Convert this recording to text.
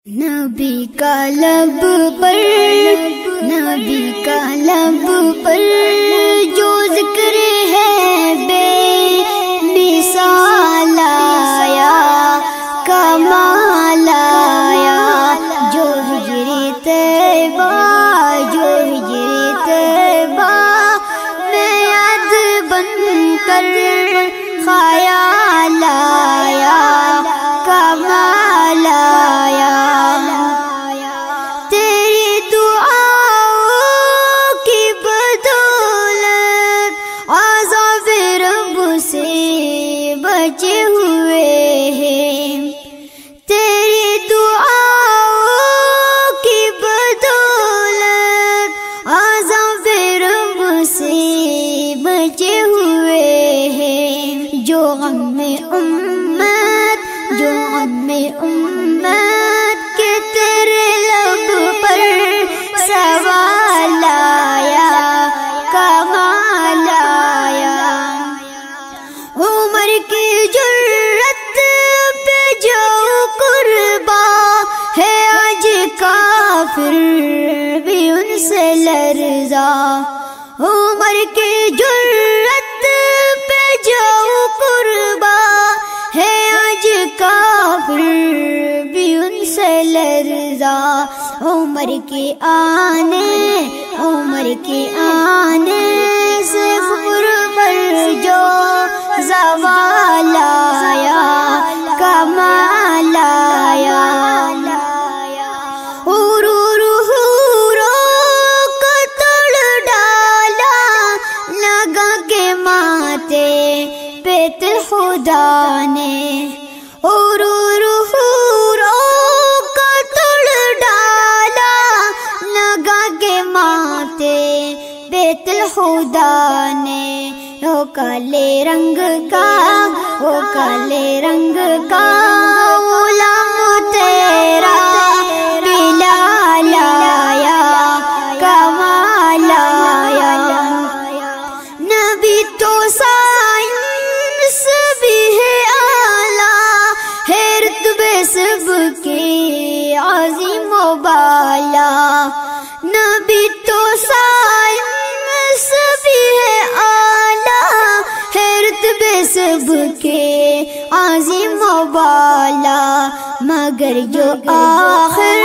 نبی کا لب پر نبی کا لب پر جو ذکر ہے بے مثال آیا کمال آیا جو ہجر طیبہ میں یاد بن کر خیال آیا کمال آیا تیری دعاؤں کی بدولت عذاب رب سے بچے ہوئے ہیں تیری دعاؤں کی بدولت عذاب رب سے بچے ہوئے ہیں جو غم میں امت کے تیرے لب پر سوال آیا کمال آیا عمر کی جرت پہ جو قربا ہے آج کافر بھی ان سے لرزا عمر کی جرت پہ جو قربا ہے آج کافر بھی ان سے لرزا عمر کے آنے سے قبر پر جو زوال آیا کمال آیا کو توڑ ڈالا لگا کے ماتے پیت خدا نے بیت الخدا نے وہ کالے رنگ کا غلام تیرا بلال آیا کمال آیا نبی تو سائنس بھی ہے اعلیٰ ہے رتبے سب کے عظیم و بالا نبی تو سائنس بھی ہے اعلیٰ ہے رتبے سب کے عظیم و بالا مگر جو آخر